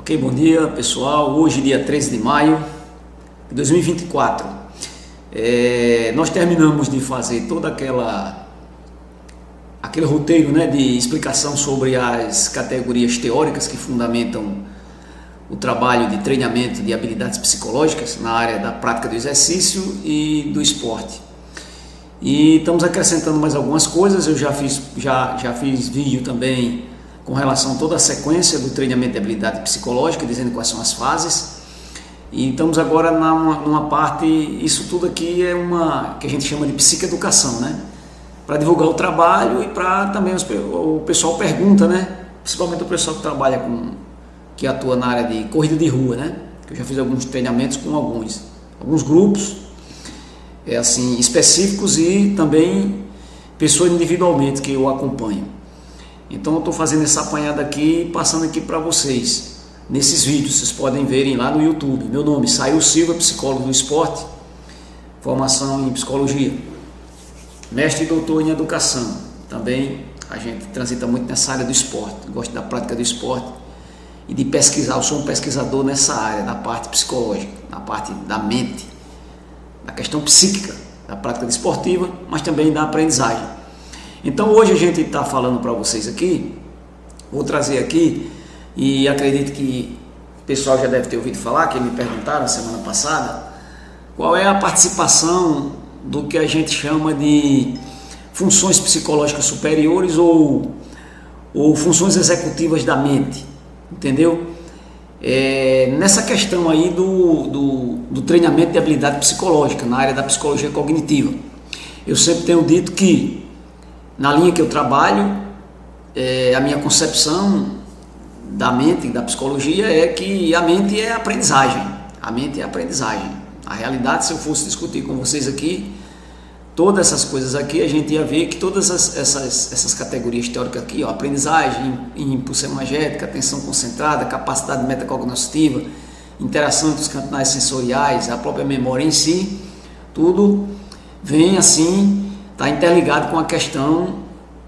Ok, bom dia pessoal. Hoje, dia 13 de maio de 2024, nós terminamos de fazer todo aquele roteiro, né, de explicação sobre as categorias teóricas que fundamentam o trabalho de treinamento de habilidades psicológicas na área da prática do exercício e do esporte. E estamos acrescentando mais algumas coisas. Eu já fiz vídeo também com relação a toda a sequência do treinamento de habilidade psicológica, dizendo quais são as fases. E estamos agora numa parte, isso tudo aqui é uma que a gente chama de psicoeducação, né? Para divulgar o trabalho e para também o pessoal pergunta, né? Principalmente o pessoal que trabalha que atua na área de corrida de rua, né? Eu já fiz alguns treinamentos com alguns grupos assim específicos e também pessoas individualmente que eu acompanho. Então eu estou fazendo essa apanhada aqui, passando aqui para vocês nesses vídeos. Vocês podem verem lá no YouTube. Meu nome é Sail Silva, psicólogo do esporte, formação em psicologia, mestre e doutor em educação. Também a gente transita muito nessa área do esporte, gosto da prática do esporte e de pesquisar. Eu sou um pesquisador nessa área, da parte psicológica, na parte da mente, da questão psíquica, da prática desportiva, mas também da aprendizagem. Então hoje a gente está falando para vocês aqui, vou trazer aqui, e acredito que o pessoal já deve ter ouvido falar, que me perguntaram semana passada, qual é a participação do que a gente chama de funções psicológicas superiores ou funções executivas da mente, entendeu? Nessa questão aí do treinamento de habilidade psicológica, na área da psicologia cognitiva, eu sempre tenho dito que na linha que eu trabalho, a minha concepção da mente e da psicologia é que a mente é aprendizagem. A mente é aprendizagem. Na realidade, se eu fosse discutir com vocês aqui, todas essas coisas aqui, a gente ia ver que todas essas categorias teóricas aqui, ó, aprendizagem, impulsão imagética, atenção concentrada, capacidade metacognitiva, interação entre os canais sensoriais, a própria memória em si, tudo vem assim, está interligado com a questão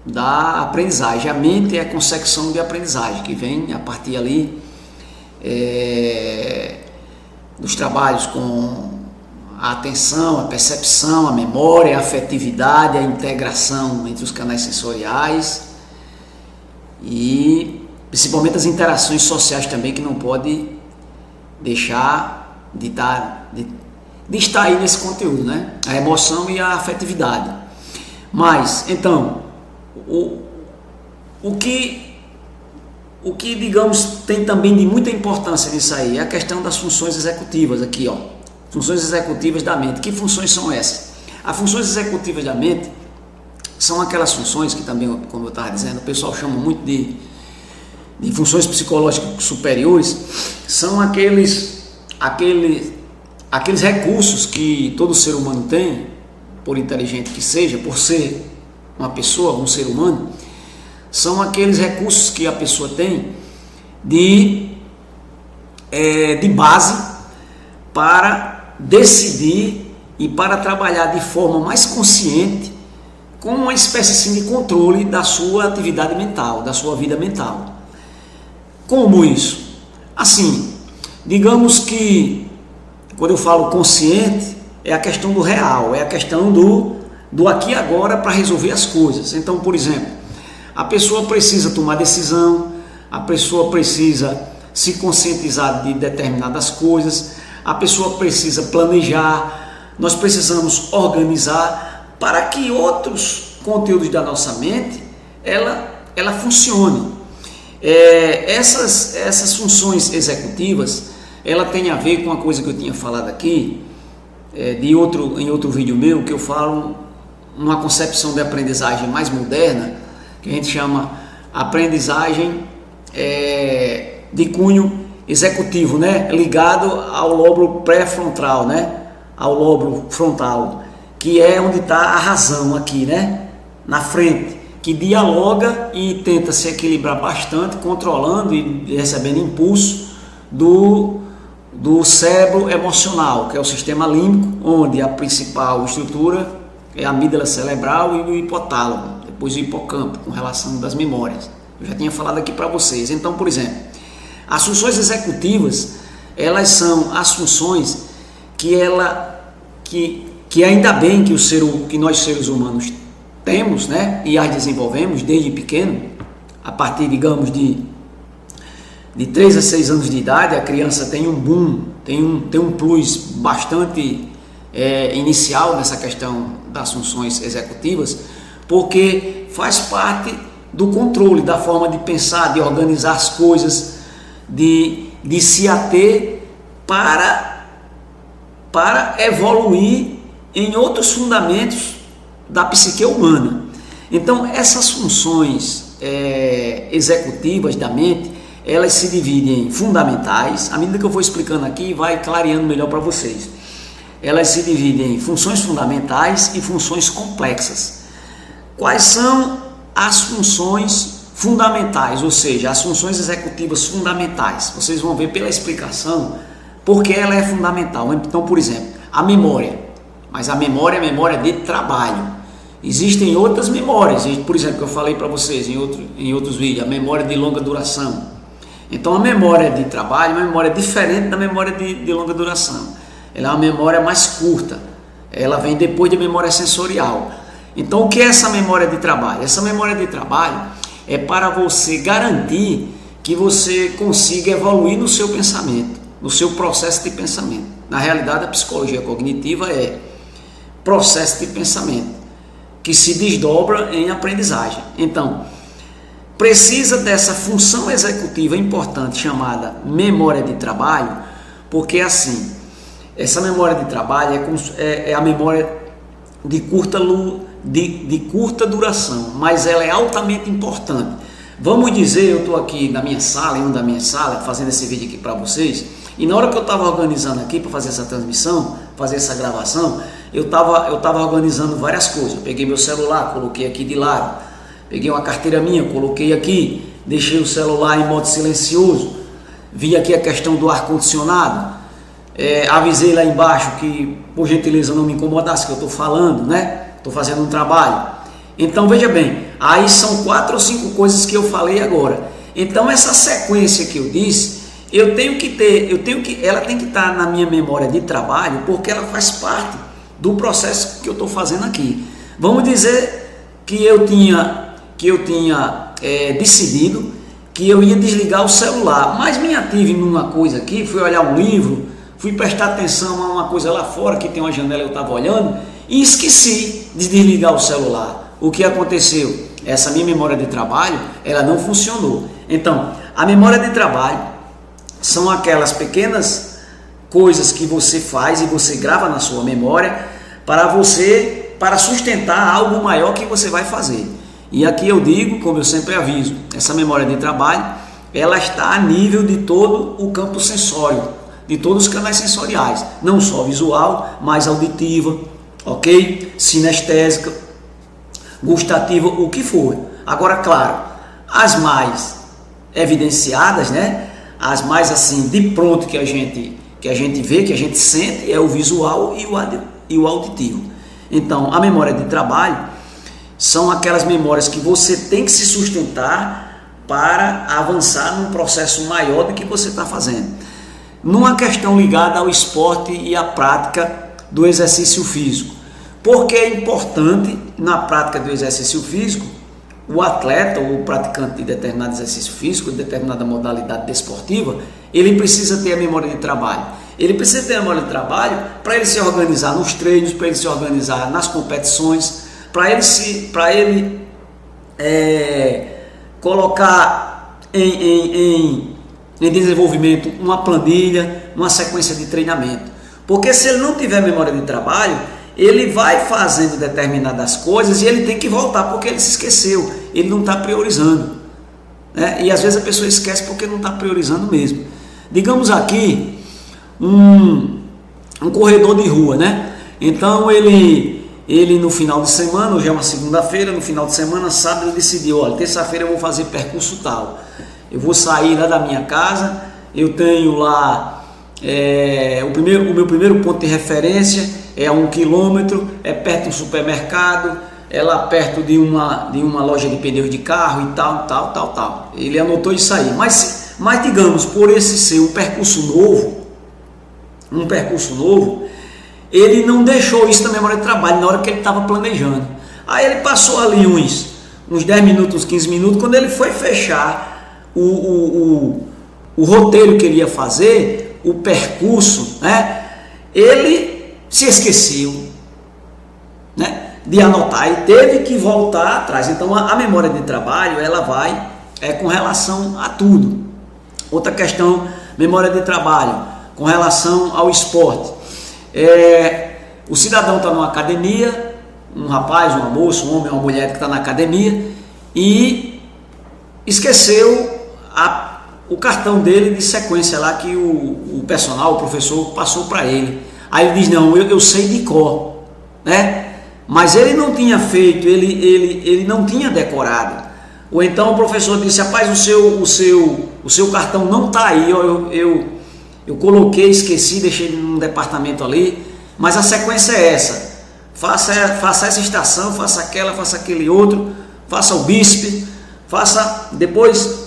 da aprendizagem. A mente é a consecução de aprendizagem, que vem a partir ali dos trabalhos com a atenção, a percepção, a memória, a afetividade, a integração entre os canais sensoriais e principalmente as interações sociais também, que não pode deixar de estar aí nesse conteúdo, né? A emoção e a afetividade. Mas, então, o que digamos tem também de muita importância nisso aí é a questão das funções executivas aqui, ó. Funções executivas da mente. Que funções são essas? As funções executivas da mente são aquelas funções que também, como eu estava dizendo, o pessoal chama muito de funções psicológicas superiores. São aqueles recursos que todo ser humano tem, por inteligente que seja, por ser uma pessoa, um ser humano, são aqueles recursos que a pessoa tem de base para decidir e para trabalhar de forma mais consciente, com uma espécie assim, de controle da sua atividade mental, da sua vida mental. Como isso? Assim, digamos que quando eu falo consciente, é a questão do real, é a questão do aqui e agora para resolver as coisas. Então, por exemplo, a pessoa precisa tomar decisão, a pessoa precisa se conscientizar de determinadas coisas, a pessoa precisa planejar, nós precisamos organizar para que outros conteúdos da nossa mente, ela funcione. Essas funções executivas, ela tem a ver com uma coisa que eu tinha falado aqui, em outro vídeo meu, que eu falo uma concepção de aprendizagem mais moderna, que a gente chama aprendizagem de cunho executivo, né? Ligado ao lóbulo pré-frontal, né? Ao lóbulo frontal, que é onde está a razão aqui, né? Na frente, que dialoga e tenta se equilibrar bastante, controlando e recebendo impulso do cérebro emocional, que é o sistema límbico, onde a principal estrutura é a amígdala cerebral e o hipotálamo, depois o hipocampo, com relação das memórias. Eu já tinha falado aqui para vocês. Então, por exemplo, As funções executivas, elas são as funções que ainda bem que nós seres humanos temos, né, e as desenvolvemos desde pequeno, a partir, digamos, de 3 a 6 anos de idade, a criança tem um boom, tem um plus bastante inicial nessa questão das funções executivas, porque faz parte do controle, da forma de pensar, de organizar as coisas, de se ater para evoluir em outros fundamentos da psique humana. Então, essas funções executivas da mente, elas se dividem em fundamentais. À medida que eu vou explicando aqui, vai clareando melhor para vocês. Elas se dividem em funções fundamentais e funções complexas. Quais são as funções fundamentais, ou seja, as funções executivas fundamentais? Vocês vão ver pela explicação porque ela é fundamental. Então, por exemplo, a memória. Mas a memória é memória de trabalho. Existem outras memórias, por exemplo, que eu falei para vocês em outros vídeos, a memória de longa duração. Então, a memória de trabalho é uma memória diferente da memória de longa duração. Ela é uma memória mais curta, ela vem depois da memória sensorial. Então, o que é essa memória de trabalho? Essa memória de trabalho é para você garantir que você consiga evoluir no seu pensamento, no seu processo de pensamento. Na realidade, a psicologia cognitiva é processo de pensamento, que se desdobra em aprendizagem. Então, precisa dessa função executiva importante chamada memória de trabalho, porque assim, essa memória de trabalho é a memória de curta duração, mas ela é altamente importante. Vamos dizer, eu estou aqui na minha sala, em uma da minha salas, fazendo esse vídeo aqui para vocês, e na hora que eu estava organizando aqui para fazer essa transmissão, fazer essa gravação, eu estava organizando várias coisas. Eu peguei meu celular, coloquei aqui de lado, peguei uma carteira minha, coloquei aqui, deixei o celular em modo silencioso, vi aqui a questão do ar-condicionado, avisei lá embaixo que, por gentileza, não me incomodasse, que eu estou falando, né? Estou fazendo um trabalho. Então, veja bem, aí são 4 ou 5 coisas que eu falei agora. Então, essa sequência que eu disse, ela tem que estar na minha memória de trabalho, porque ela faz parte do processo que eu estou fazendo aqui. Vamos dizer que eu tinha decidido que eu ia desligar o celular, mas me ative numa coisa aqui, fui olhar um livro, fui prestar atenção a uma coisa lá fora, que tem uma janela, eu estava olhando, e esqueci de desligar o celular. O que aconteceu? Essa minha memória de trabalho, ela não funcionou. Então, a memória de trabalho são aquelas pequenas coisas que você faz e você grava na sua memória para sustentar algo maior que você vai fazer. E aqui eu digo, como eu sempre aviso, essa memória de trabalho, ela está a nível de todo o campo sensório, de todos os canais sensoriais, não só visual, mas auditiva, ok? Sinestésica, gustativa, o que for. Agora, claro, as mais evidenciadas, né? As mais assim, de pronto que a gente vê, que a gente sente, é o visual e o auditivo. Então, a memória de trabalho são aquelas memórias que você tem que se sustentar para avançar num processo maior do que você está fazendo. Numa questão ligada ao esporte e à prática do exercício físico. Porque é importante, na prática do exercício físico, o atleta ou o praticante de determinado exercício físico, de determinada modalidade desportiva, ele precisa ter a memória de trabalho. Ele precisa ter a memória de trabalho para ele se organizar nos treinos, para ele se organizar nas competições, para ele colocar em desenvolvimento uma planilha, uma sequência de treinamento. Porque se ele não tiver memória de trabalho, ele vai fazendo determinadas coisas e ele tem que voltar porque ele se esqueceu, ele não está priorizando, né? E às vezes a pessoa esquece porque não está priorizando mesmo. Digamos aqui um corredor de rua, né? Então ele no final de semana, hoje é uma segunda-feira, no final de semana, sábado, ele decidiu, olha, terça-feira eu vou fazer percurso tal, eu vou sair lá da minha casa, eu tenho lá o meu primeiro ponto de referência é a 1 quilômetro, é perto de um supermercado, é lá perto de uma loja de pneus de carro e tal. Ele anotou isso aí. Mas Mas digamos, por esse ser um percurso novo, ele não deixou isso na memória de trabalho na hora que ele estava planejando. Aí ele passou ali uns 10 minutos, uns 15 minutos, quando ele foi fechar o roteiro que ele ia fazer, o percurso, né, ele se esqueceu, né, de anotar e teve que voltar atrás. Então a memória de trabalho, ela vai com relação a tudo. Outra questão, memória de trabalho com relação ao esporte. O cidadão está numa academia, um rapaz, uma moça, um homem, uma mulher que está na academia e esqueceu o cartão dele de sequência lá que o personal, o professor passou para ele. Aí ele diz, não, eu sei de cor, né? Mas ele não tinha feito, ele não tinha decorado. Ou então o professor disse, rapaz, o seu cartão não está aí, eu coloquei, esqueci, deixei num departamento ali, mas a sequência é essa. Faça essa estação, faça aquela, faça aquele outro, faça o BISP, depois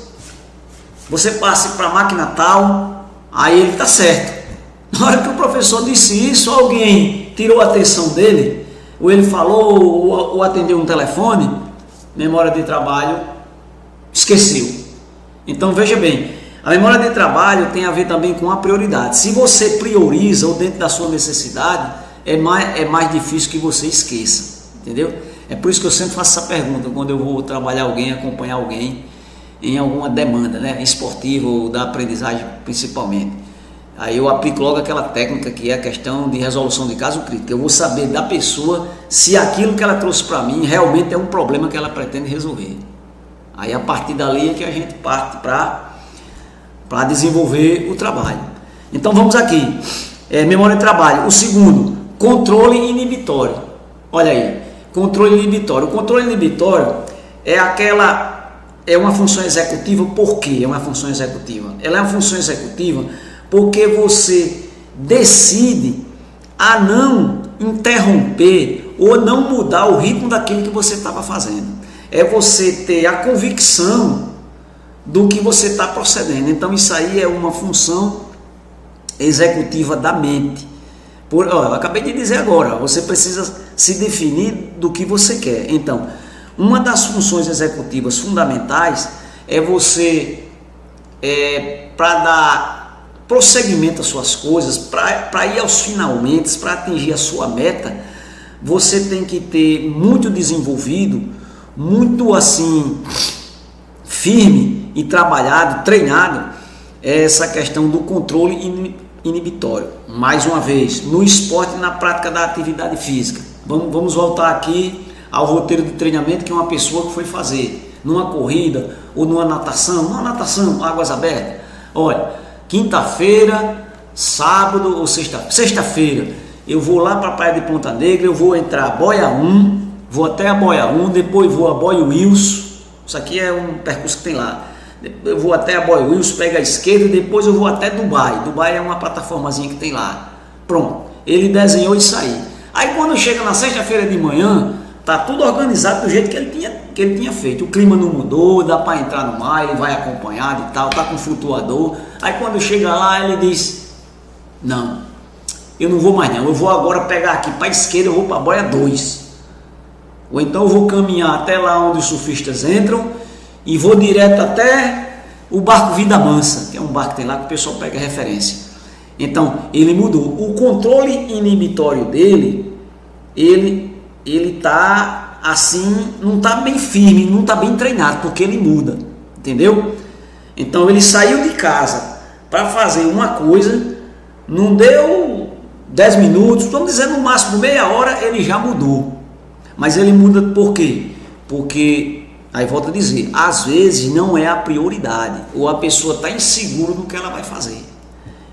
você passe para a máquina tal, aí ele está certo. Na hora que o professor disse isso, alguém tirou a atenção dele, ou ele falou, ou atendeu um telefone, memória de trabalho, esqueceu. Então veja bem, a memória de trabalho tem a ver também com a prioridade. Se você prioriza ou dentro da sua necessidade, é mais difícil que você esqueça, entendeu? É por isso que eu sempre faço essa pergunta quando eu vou trabalhar alguém, acompanhar alguém em alguma demanda, né, esportiva ou da aprendizagem principalmente. Aí eu aplico logo aquela técnica que é a questão de resolução de caso crítico. Eu vou saber da pessoa se aquilo que ela trouxe para mim realmente é um problema que ela pretende resolver. Aí a partir dali é que a gente parte para desenvolver o trabalho. Então vamos aqui, memória de trabalho. O segundo, controle inibitório. Olha aí, controle inibitório. O controle inibitório é uma função executiva. Por quê? É uma função executiva. Ela é uma função executiva porque você decide a não interromper ou não mudar o ritmo daquilo que você estava fazendo. É você ter a convicção do que você está procedendo. Então isso aí é uma função executiva da mente. Eu acabei de dizer agora, você precisa se definir do que você quer. Então, uma das funções executivas fundamentais é você, para dar prosseguimento às suas coisas, para ir aos finalmente, para atingir a sua meta, você tem que ter muito desenvolvido, muito assim, firme e trabalhado, treinado, essa questão do controle inibitório. Mais uma vez, no esporte e na prática da atividade física. Vamos voltar aqui ao roteiro de treinamento que uma pessoa que foi fazer numa corrida ou numa natação, águas abertas. Olha, quinta-feira, sábado ou sexta-feira, eu vou lá para a praia de Ponta Negra, eu vou entrar a boia 1, vou até a boia 1, depois vou a boia Wilson. Isso aqui é um percurso que tem lá. Eu vou até a boia Wilson, pego a esquerda, depois eu vou até Dubai. Dubai é uma plataformazinha que tem lá. Pronto, ele desenhou isso aí. Aí quando chega na sexta-feira de manhã, tá tudo organizado do jeito que ele tinha feito. O clima não mudou, dá para entrar no mar, ele vai acompanhado e tal, tá com flutuador. Aí quando chega lá, ele diz: não, eu não vou mais não, eu vou agora pegar aqui para a esquerda, eu vou para a boia 2. Ou então eu vou caminhar até lá onde os surfistas entram e vou direto até o barco Vida Mansa, que é um barco que tem lá que o pessoal pega referência. Então ele mudou. O controle inibitório dele, ele tá assim, não tá bem firme, não tá bem treinado, porque ele muda, entendeu? Então ele saiu de casa para fazer uma coisa, não deu 10 minutos, vamos dizer no máximo meia hora, ele já mudou. Mas ele muda por quê? Porque, aí volto a dizer, às vezes não é a prioridade, ou a pessoa está insegura do que ela vai fazer.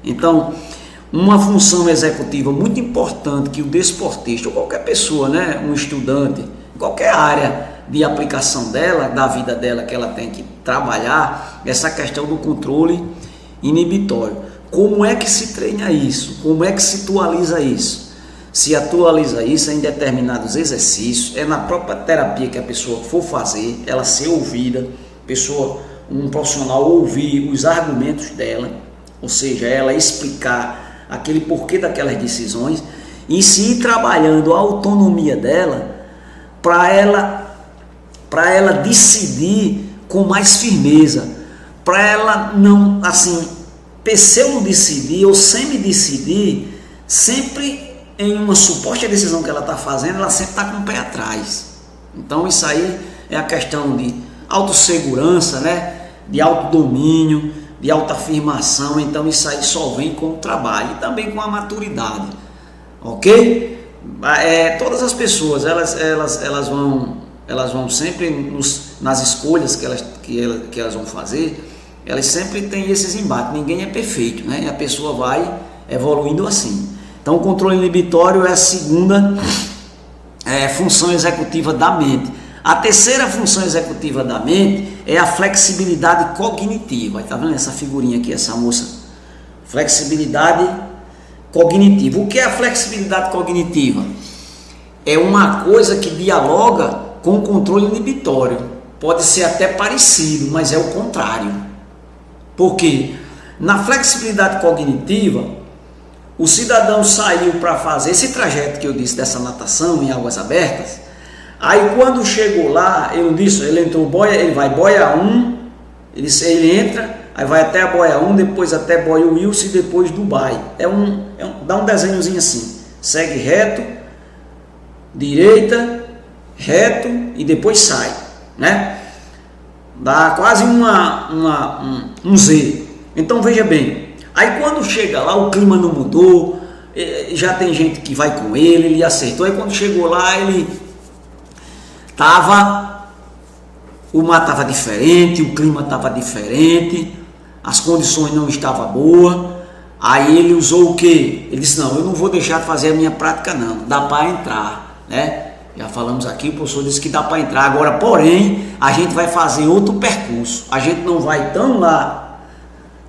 Então, uma função executiva muito importante que o desportista, ou qualquer pessoa, né, um estudante, qualquer área de aplicação dela, da vida dela que ela tem que trabalhar, essa questão do controle inibitório. Como é que se treina isso? Como é que se atualiza isso? Se atualiza isso em determinados exercícios, é na própria terapia que a pessoa for fazer, ela ser ouvida, um profissional ouvir os argumentos dela, ou seja, ela explicar aquele porquê daquelas decisões, e se ir trabalhando a autonomia dela para ela decidir com mais firmeza, para ela não, assim, pseudo-decidir ou semi-decidir, sempre em uma suposta decisão que ela está fazendo, ela sempre está com o pé atrás. Então isso aí é a questão de autossegurança, né? De autodomínio, de autoafirmação. Então isso aí só vem com o trabalho e também com a maturidade, ok? Todas as pessoas, elas vão sempre nas escolhas que elas vão fazer, elas sempre têm esses embates. Ninguém é perfeito, né? E a pessoa vai evoluindo assim. Então o controle inibitório é a segunda função executiva da mente. A terceira função executiva da mente é a flexibilidade cognitiva. Está vendo essa figurinha aqui, essa moça? Flexibilidade cognitiva. O que é a flexibilidade cognitiva? É uma coisa que dialoga com o controle inibitório. Pode ser até parecido, mas é o contrário. Por quê? Na flexibilidade cognitiva, o cidadão saiu para fazer esse trajeto que eu disse dessa natação em águas abertas. Aí quando chegou lá, ele entrou boia, ele vai boia 1, ele entra, aí vai até a boia 1, depois até boia Wilson e depois Dubai. Dá um desenhozinho assim, segue reto, direita, reto e depois sai, né? Dá quase um Z. Então veja bem, aí quando chega lá o clima não mudou, já tem gente que vai com ele acertou. Aí quando chegou lá o mar estava diferente, o clima estava diferente, as condições não estavam boas. Aí ele usou o quê? Ele disse: não, eu não vou deixar de fazer a minha prática não, dá para entrar, né? Já falamos aqui, o professor disse que dá para entrar. Agora, porém, a gente vai fazer outro percurso. A gente não vai tão lá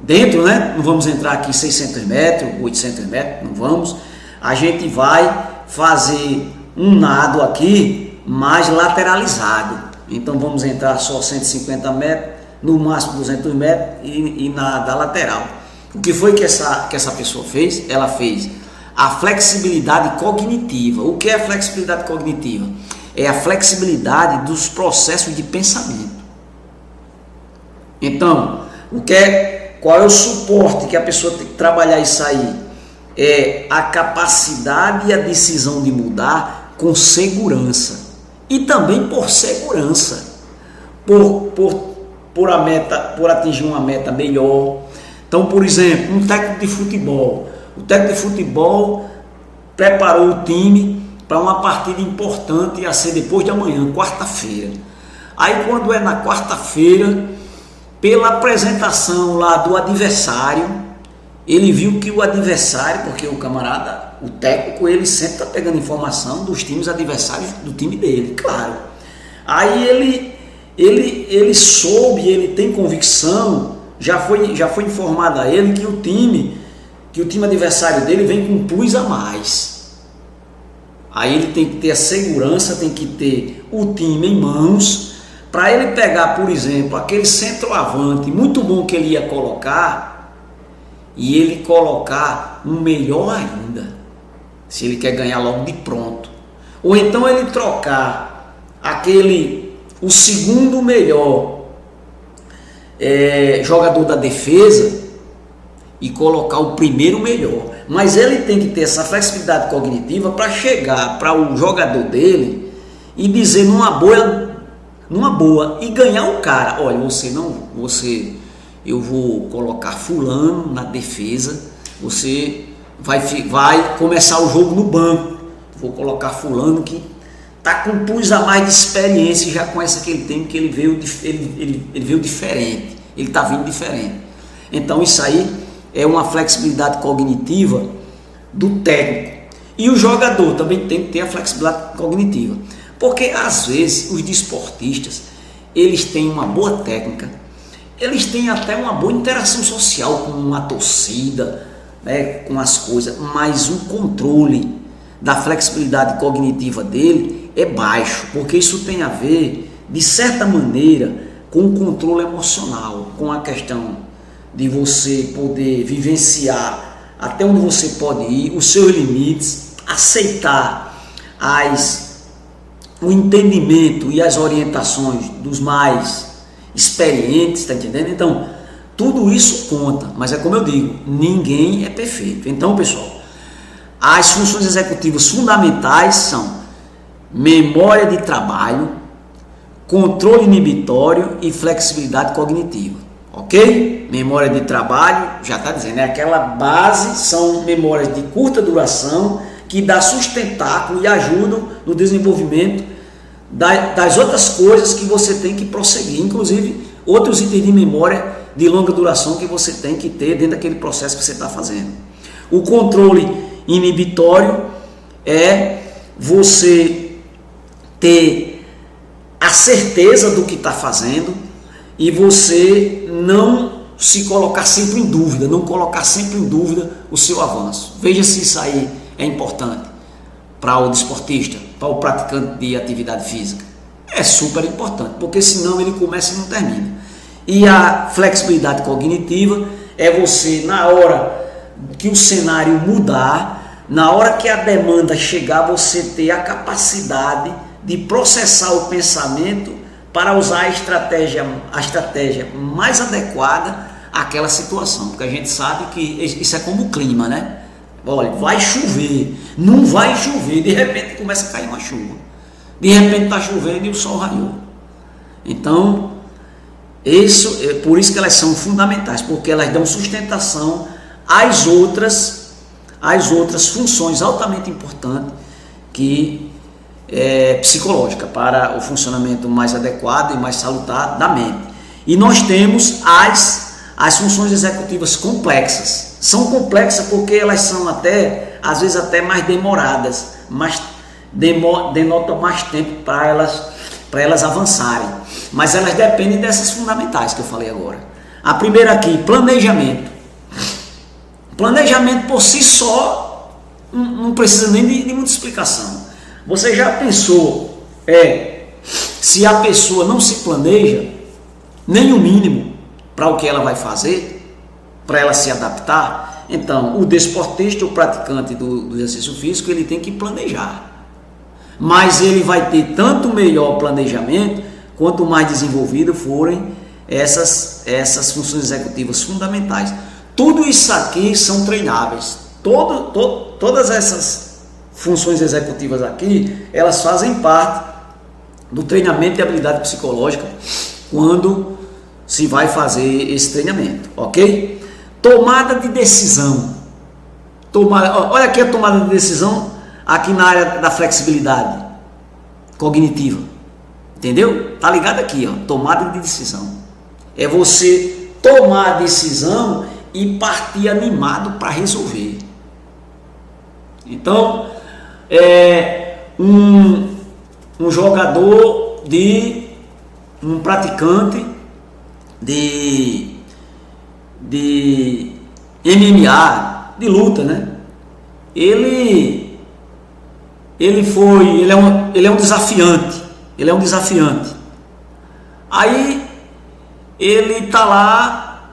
dentro, né? Não vamos entrar aqui 600 metros, 800 metros, não vamos. A gente vai fazer um nado aqui mais lateralizado. Então vamos entrar só 150 metros, no máximo 200 metros e nadar lateral. O que foi que essa pessoa fez? Ela fez a flexibilidade cognitiva. O que é a flexibilidade cognitiva? É a flexibilidade dos processos de pensamento. Então, qual é o suporte que a pessoa tem que trabalhar isso aí? É a capacidade e a decisão de mudar com segurança. E também por segurança. Por atingir uma meta melhor. Então, por exemplo, um técnico de futebol. O técnico de futebol preparou o time para uma partida importante a ser depois de amanhã, quarta-feira. Aí quando é na quarta-feira, pela apresentação lá do adversário, ele viu que o adversário, porque o camarada, o técnico, ele sempre está pegando informação dos times adversários do time dele, claro. Aí ele soube, ele tem convicção, já foi informado a ele que o time adversário dele vem com um plus a mais. Aí ele tem que ter a segurança, tem que ter o time em mãos, para ele pegar, por exemplo, aquele centroavante muito bom que ele ia colocar, e ele colocar um melhor ainda, se ele quer ganhar logo de pronto. Ou então ele trocar o segundo melhor jogador da defesa e colocar o primeiro melhor. Mas ele tem que ter essa flexibilidade cognitiva para chegar para o jogador dele e dizer numa boa e ganhar o cara. Olha, eu vou colocar fulano na defesa, você vai começar o jogo no banco. Vou colocar fulano que está com um plus a mais de experiência e já conhece aquele tempo que ele veio diferente, ele está vindo diferente. Então isso aí é uma flexibilidade cognitiva do técnico. E o jogador também tem que ter a flexibilidade cognitiva. Porque às vezes os desportistas, eles têm uma boa técnica, eles têm até uma boa interação social com a torcida, né, com as coisas, mas o controle da flexibilidade cognitiva dele é baixo, porque isso tem a ver, de certa maneira, com o controle emocional, com a questão de você poder vivenciar até onde você pode ir, os seus limites, aceitar o entendimento e as orientações dos mais experientes, está entendendo? Então, tudo isso conta, mas é como eu digo, ninguém é perfeito. Então, pessoal, as funções executivas fundamentais são memória de trabalho, controle inibitório e flexibilidade cognitiva, ok? Memória de trabalho, já está dizendo, é aquela base, são memórias de curta duração que dá sustentáculo e ajudam no desenvolvimento das outras coisas que você tem que prosseguir, inclusive outros itens de memória de longa duração que você tem que ter dentro daquele processo que você está fazendo. O controle inibitório é você ter a certeza do que está fazendo e você não se colocar sempre em dúvida, não colocar sempre em dúvida o seu avanço. Veja se isso aí é importante para o desportista, para o praticante de atividade física. É super importante, porque senão ele começa e não termina. E a flexibilidade cognitiva é você, na hora que o cenário mudar, na hora que a demanda chegar, você ter a capacidade de processar o pensamento para usar a estratégia mais adequada àquela situação. Porque a gente sabe que isso é como o clima, né? Olha, vai chover, não vai chover, de repente começa a cair uma chuva. De repente está chovendo e o sol raiou. Então, por isso que elas são fundamentais, porque elas dão sustentação às outras funções altamente importantes que é psicológica para o funcionamento mais adequado e mais salutar da mente. E nós temos as funções executivas complexas. São complexas porque elas são às vezes até mais demoradas, mas denotam mais tempo para elas avançarem. Mas elas dependem dessas fundamentais que eu falei agora. A primeira aqui, planejamento. Planejamento por si só não precisa nem de muita explicação. Você já pensou, se a pessoa não se planeja, nem o mínimo para o que ela vai fazer, para ela se adaptar? Então, o desportista, o praticante do exercício físico, ele tem que planejar. Mas ele vai ter tanto melhor planejamento, quanto mais desenvolvido forem essas funções executivas fundamentais. Tudo isso aqui são treináveis. Todas essas funções executivas aqui, elas fazem parte do treinamento de habilidade psicológica quando se vai fazer esse treinamento, ok? Tomada de decisão. Olha aqui a tomada de decisão aqui na área da flexibilidade cognitiva. Entendeu? Tá ligado aqui, ó, tomada de decisão. É você tomar a decisão e partir animado para resolver. Então, um jogador um praticante de MMA, de luta, né? Ele é um desafiante. Ele é um desafiante. Aí ele tá lá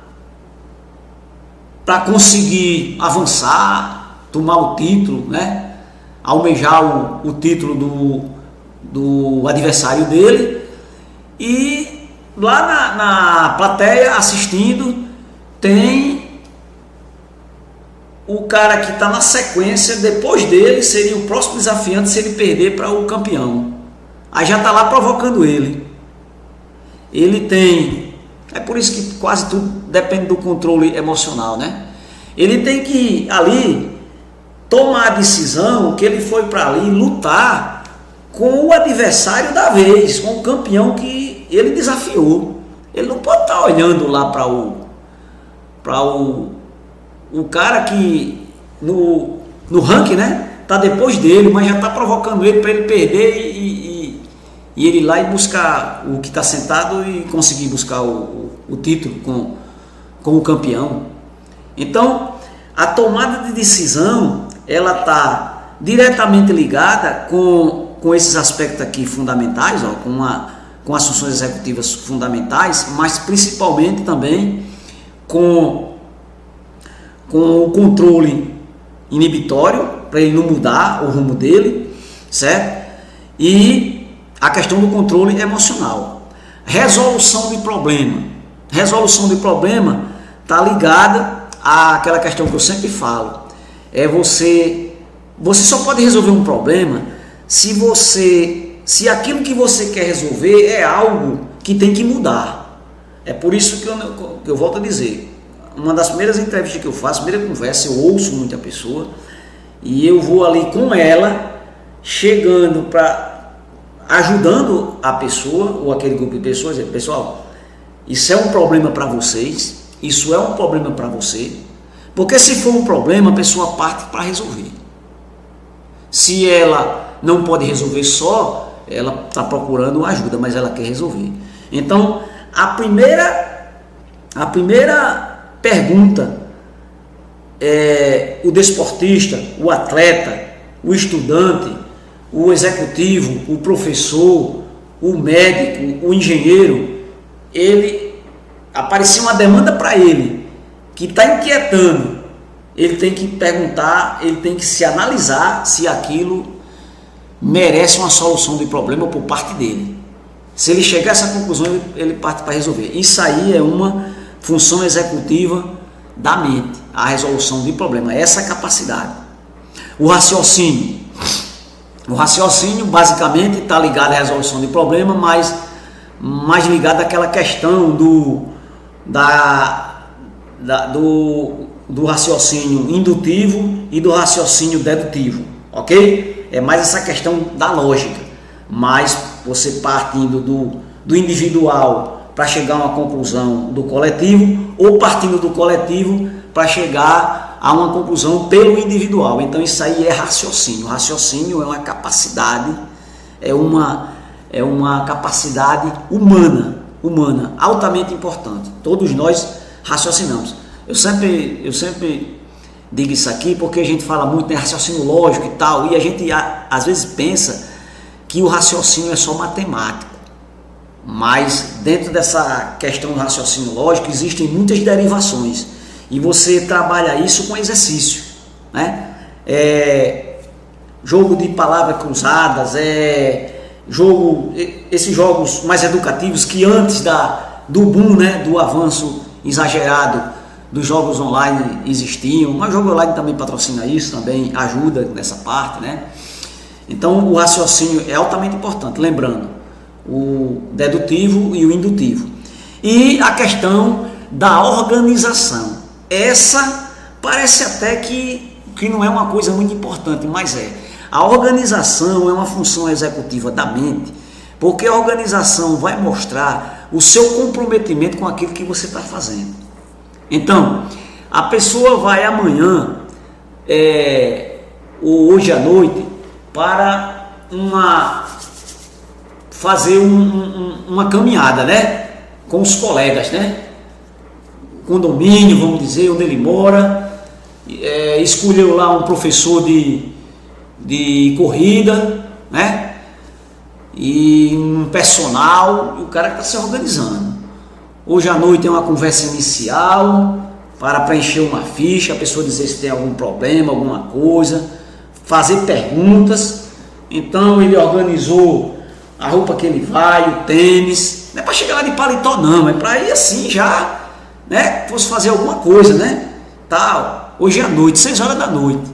para conseguir avançar, tomar o título, né? Almejar o título do adversário dele. E lá na plateia assistindo tem o cara que está na sequência, depois dele seria o próximo desafiante se ele perder para o campeão. Aí já está lá provocando ele. Ele tem... É por isso que quase tudo depende do controle emocional, né? Ele tem que ali tomar a decisão que ele foi para ali lutar com o adversário da vez, com o campeão que ele desafiou. Ele não pode estar olhando lá para o cara que no ranking, né, tá depois dele, mas já está provocando ele para ele perder e ele ir lá e buscar o que está sentado e conseguir buscar o título com o campeão. Então, a tomada de decisão, ela está diretamente ligada com esses aspectos aqui fundamentais, ó, com as funções executivas fundamentais, mas principalmente também com o controle inibitório, para ele não mudar o rumo dele, certo? E a questão do controle emocional. Resolução de problema. Resolução de problema está ligada àquela questão que eu sempre falo. Você só pode resolver um problema se aquilo que você quer resolver é algo que tem que mudar. É por isso que eu volto a dizer, uma das primeiras entrevistas que eu faço, primeira conversa, eu ouço muita pessoa e eu vou ali com ela, chegando para ajudando a pessoa ou aquele grupo de pessoas, dizer, pessoal, isso é um problema para vocês, isso é um problema para você, porque se for um problema, a pessoa parte para resolver. Se ela não pode resolver só, ela está procurando ajuda, mas ela quer resolver. Então, a primeira pergunta é o desportista, o atleta, o estudante, o executivo, o professor, o médico, o engenheiro, ele apareceu uma demanda para ele que está inquietando. Ele tem que perguntar, ele tem que se analisar se aquilo merece uma solução de problema por parte dele. Se ele chegar a essa conclusão, ele parte para resolver. Isso aí é uma função executiva da mente, a resolução de problema, essa capacidade. O raciocínio. O raciocínio basicamente está ligado à resolução de problema, mas mais ligado àquela questão do raciocínio indutivo e do raciocínio dedutivo, ok? É mais essa questão da lógica, mas você partindo do individual para chegar a uma conclusão do coletivo, ou partindo do coletivo para chegar a uma conclusão pelo individual. Então isso aí é raciocínio. O raciocínio é uma capacidade, é uma capacidade humana, altamente importante. Todos nós raciocinamos. Eu sempre digo isso aqui porque a gente fala muito em raciocínio lógico e tal, e a gente às vezes pensa que o raciocínio é só matemático. Mas dentro dessa questão do raciocínio lógico existem muitas derivações e você trabalha isso com exercício, né? Jogo de palavras cruzadas, esses jogos mais educativos que antes do boom, né, do avanço exagerado dos jogos online existiam, mas o jogo online também patrocina isso, também ajuda nessa parte, né? Então o raciocínio é altamente importante, lembrando o dedutivo e o indutivo. E a questão da organização. Essa parece até que não é uma coisa muito importante, mas é. A organização é uma função executiva da mente, porque a organização vai mostrar o seu comprometimento com aquilo que você está fazendo. Então, a pessoa vai amanhã, ou hoje à noite, para fazer uma caminhada, né? Com os colegas, né? Condomínio, vamos dizer, onde ele mora, escolheu lá um professor de corrida, né? E um personal, e o cara está se organizando. Hoje à noite é uma conversa inicial para preencher uma ficha, a pessoa dizer se tem algum problema, alguma coisa, fazer perguntas. Então ele organizou a roupa que ele vai, o tênis, não é para chegar lá de paletó não, é para ir assim já, né? Fosse fazer alguma coisa, né? Tal. Hoje à noite, 6 horas da noite.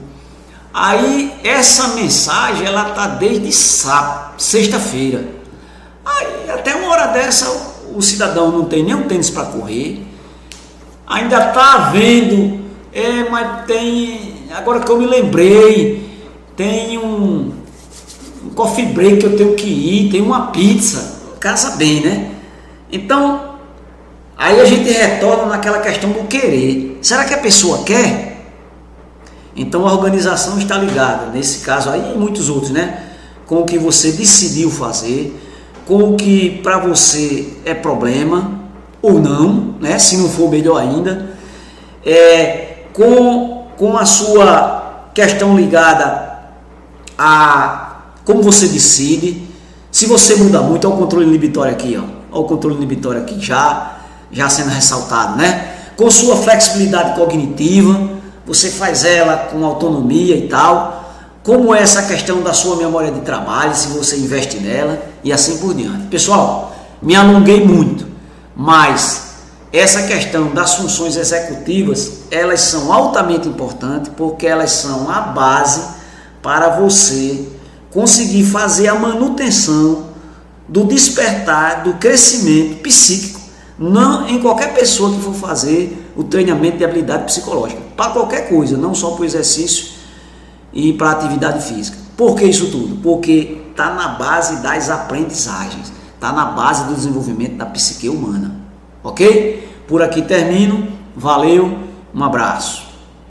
Aí essa mensagem ela tá desde sexta-feira. Aí até uma hora dessa o cidadão não tem nem um tênis para correr, ainda tá vendo, mas tem, agora que eu me lembrei, tem um coffee break que eu tenho que ir, tem uma pizza, casa bem, né? Então, aí a gente retorna naquela questão do querer. Será que a pessoa quer? Então a organização está ligada, nesse caso aí e muitos outros, né? Com o que você decidiu fazer, com o que para você é problema ou não, né? Se não for, melhor ainda, com a sua questão ligada a como você decide, Se você muda muito, olha o controle inibitório aqui, ó. Olha o controle inibitório aqui, já sendo ressaltado, né? Com sua flexibilidade cognitiva, você faz ela com autonomia e tal. Como é essa questão da sua memória de trabalho, se você investe nela e assim por diante. Pessoal, me alonguei muito, mas essa questão das funções executivas, elas são altamente importantes porque elas são a base para você conseguir fazer a manutenção do despertar, do crescimento psíquico, não em qualquer pessoa que for fazer o treinamento de habilidade psicológica, para qualquer coisa, não só para o exercício e para a atividade física. Por que isso tudo? Porque está na base das aprendizagens, está na base do desenvolvimento da psique humana, ok? Por aqui termino, valeu, um abraço.